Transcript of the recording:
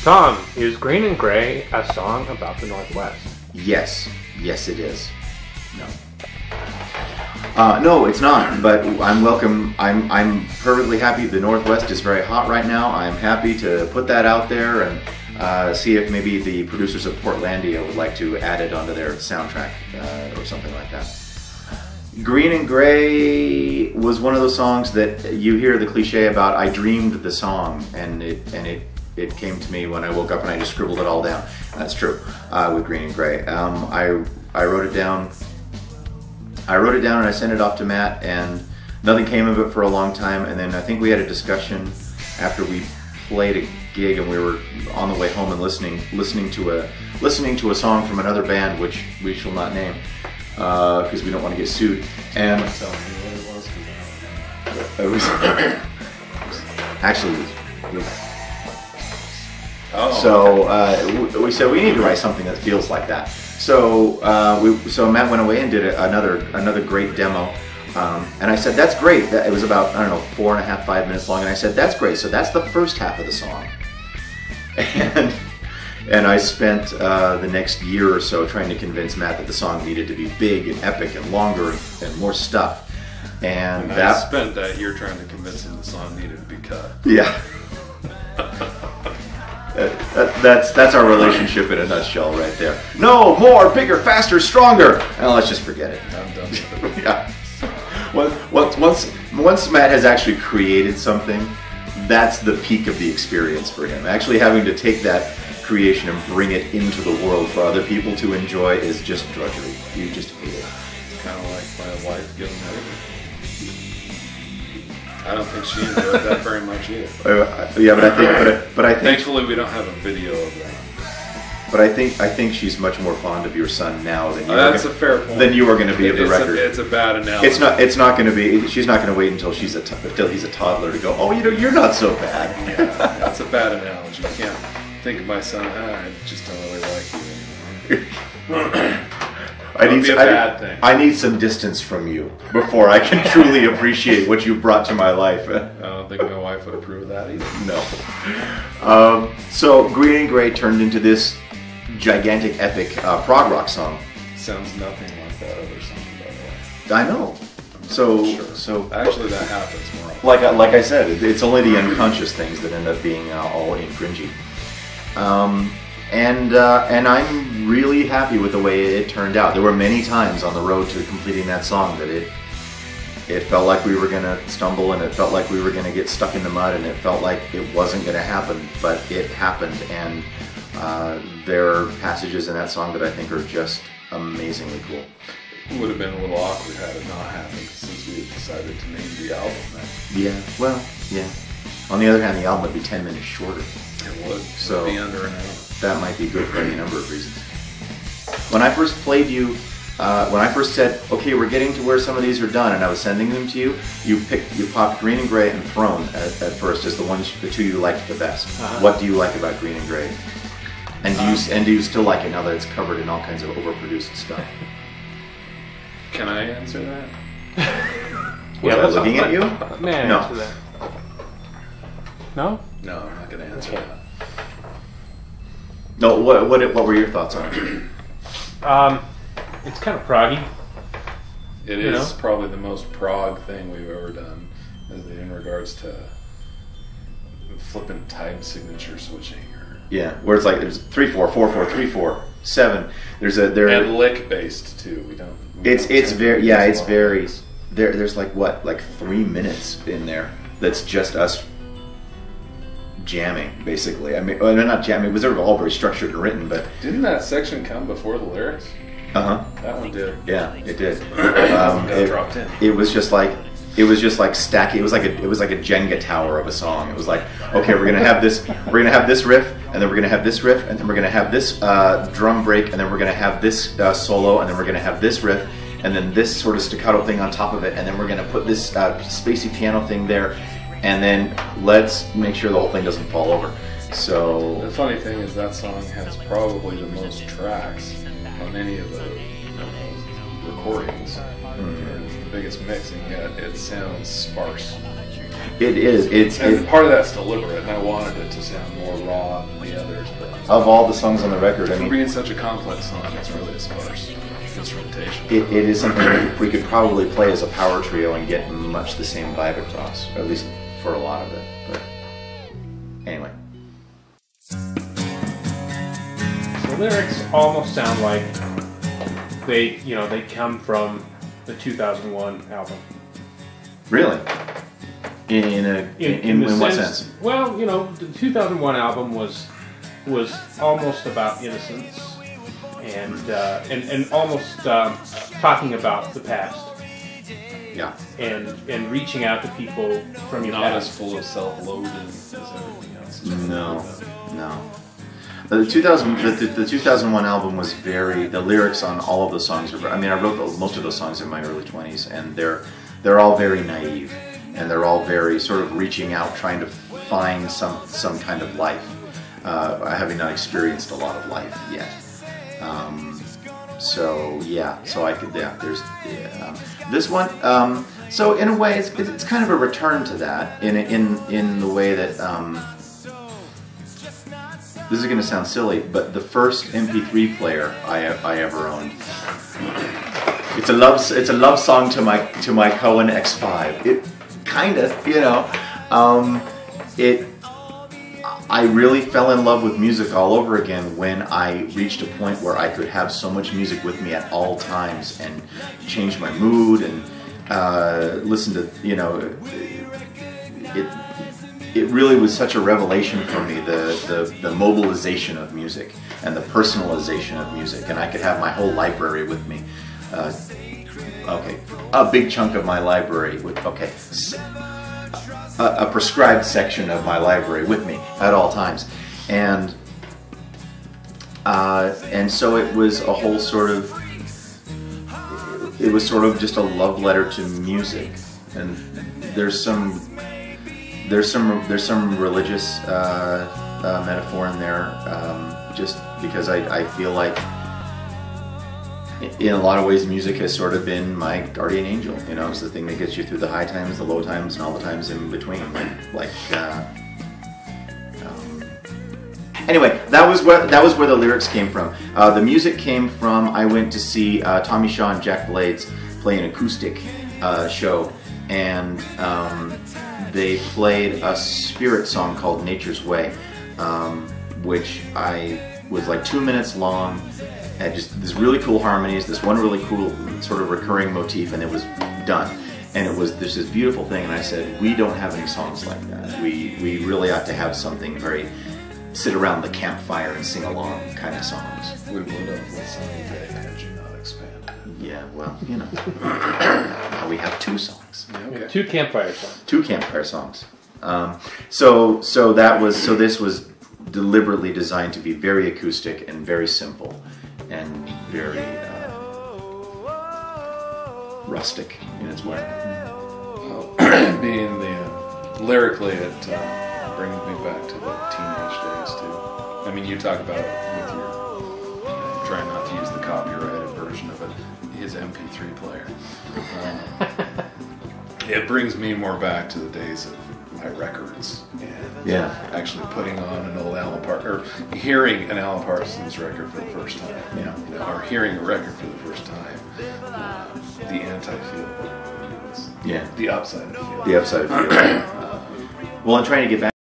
Thom, is Green and Gray a song about the Northwest? Yes. Yes, it is. No. No, it's not. But I'm welcome. I'm perfectly happy. The Northwest is very hot right now. I'm happy to put that out there and see if maybe the producers of Portlandia would like to add it onto their soundtrack or something like that. Green and Gray was one of those songs that you hear the cliche about. I dreamed the song, and it came to me when I woke up and I just scribbled it all down. That's true with Green and Gray. I wrote it down. I wrote it down and I sent it off to Matt, and nothing came of it for a long time. And then I think we had a discussion after we played a gig, and we were on the way home and listening to a song from another band, which we shall not name because we don't want to get sued. And Tell me what it was actually. So we said we need to write something that feels like that. So so Matt went away and did another great demo, and I said that's great. It was about, I don't know, 4.5, 5 minutes long, and I said that's great. So that's the first half of the song, and I spent the next year or so trying to convince Matt that the song needed to be big and epic and longer and more stuff. And I spent that year trying to convince him the song needed to be cut. Yeah. That's our relationship in a nutshell right there. No, more, bigger, faster, stronger. Well, let's just forget it. I'm done with it. Yeah. Once Matt has actually created something, that's the peak of the experience for him. Actually having to take that creation and bring it into the world for other people to enjoy is just drudgery. You just hate it. Kind of like my wife getting married. I don't think she enjoyed that very much either. Yeah, but I think. Thankfully, we don't have a video of that. But I think she's much more fond of your son now than you. That's a fair point. Than you are going to be of the record. It's a bad analogy. It's not going to be. She's not going to wait until he's a toddler to go. Oh, you're not so bad. Yeah, that's a bad analogy. You can't think of my son. I just don't really like you anymore. I need some distance from you before I can truly appreciate what you brought to my life. I don't think my wife would approve of that either. No. So Green and Gray turned into this gigantic, epic prog rock song. Sounds nothing like that other song, by the way. I know. So actually, that happens more. Like I said, it's only the unconscious things that end up being all infringing. And I'm really happy with the way it turned out. There were many times on the road to completing that song that it felt like we were going to stumble, and it felt like we were going to get stuck in the mud, and it felt like it wasn't going to happen, but it happened. And there are passages in that song that I think are just amazingly cool. It would have been a little awkward had it not happened, since we had decided to name the album that. Yeah, well, yeah. On the other hand, the album would be 10 minutes shorter. It would. So it would be under an hour. That might be good for any number of reasons. When I first played you, when I first said, okay, we're getting to where some of these are done, and I was sending them to you, you popped Green and Gray and Throne at first as the two you liked the best. What do you like about Green and Gray? And do you still like it now that it's covered in all kinds of overproduced stuff? Can I answer that? Was I looking at you? Man, no. Answer that. No? No, I'm not going to answer that. No, what were your thoughts on it? It's kind of proggy. It is probably the most prog thing we've ever done in regards to flipping time signature switching. Yeah, where it's like there's 3/4, 4/4, 3/4, 7. And lick based too. It's very there's like 3 minutes in there that's just us jamming, basically. I mean, well, not jamming. It was all very structured and written, but didn't that section come before the lyrics? That one did. Yeah, it did. It dropped in. It was just like stacking. It was like a Jenga tower of a song. It was like, okay, we're gonna have this riff, and then we're gonna have this riff, and then we're gonna have this drum break, and then we're gonna have this solo, and then we're gonna have this riff, and then this sort of staccato thing on top of it, and then we're gonna put this spacey piano thing there. And then let's make sure the whole thing doesn't fall over. So the funny thing is that song has probably the most tracks on any of the recordings, and the biggest mixing. Yet it sounds sparse. It is. And part of that's deliberate, and I wanted it to sound more raw than the others. But Of all the songs on the record, I for mean, being such a complex song, it's really a sparse instrumentation. it is something we could probably play as a power trio and get much the same vibe across, or at least for a lot of it. But anyway. The lyrics almost sound like they come from the 2001 album. Really? In what sense? Well, the 2001 album was almost about innocence and almost talking about the past. Yeah. And reaching out to people from your Not past. as full of self-loathing as everything else. No. The 2001 album was the lyrics on all of the songs are, I mean, I wrote most of those songs in my early 20s, and they're all very naive, and they're all very sort of reaching out, trying to find some kind of life, having not experienced a lot of life yet. This one, so in a way it's kind of a return to that in the way that, this is going to sound silly, but the first MP3 player I ever owned, it's a love song to my Cohen X5. It kind of, I really fell in love with music all over again when I reached a point where I could have so much music with me at all times and change my mood and listen to, it really was such a revelation for me, the mobilization of music and the personalization of music, and I could have my whole library with me. A big chunk of my library with, a prescribed section of my library with me at all times, and so it was a whole it was sort of just a love letter to music, and there's some religious metaphor in there, just because I feel like in a lot of ways music has sort of been my guardian angel. It's the thing that gets you through the high times, the low times, and all the times in between. Anyway, that was where the lyrics came from. The music came from, I went to see Tommy Shaw and Jack Blades play an acoustic show, and they played a Spirit song called Nature's Way, which was like 2 minutes long, and just this really cool harmonies, this one really cool sort of recurring motif, and it was done. And there's this beautiful thing, and I said, we don't have any songs like that. We really ought to have something very sit around the campfire and sing along kind of songs. We would have let Sunny Day had you not expanded. Yeah, well, now we have 2 songs. Yeah, okay. 2 campfire songs. 2 campfire songs. So this was deliberately designed to be very acoustic and very simple and very rustic in its way. Being lyrically, it brings me back to the teenage days too. I mean, you talk about it with your trying not to use the copyrighted version of it, his MP3 player. It brings me more back to the days of my records and actually putting on an old Alan Parsons, or hearing an Alan Parsons record for the first time, or hearing a record for the first time. The anti-feel, the upside of feel. The upside of feel. Well, I'm trying to get back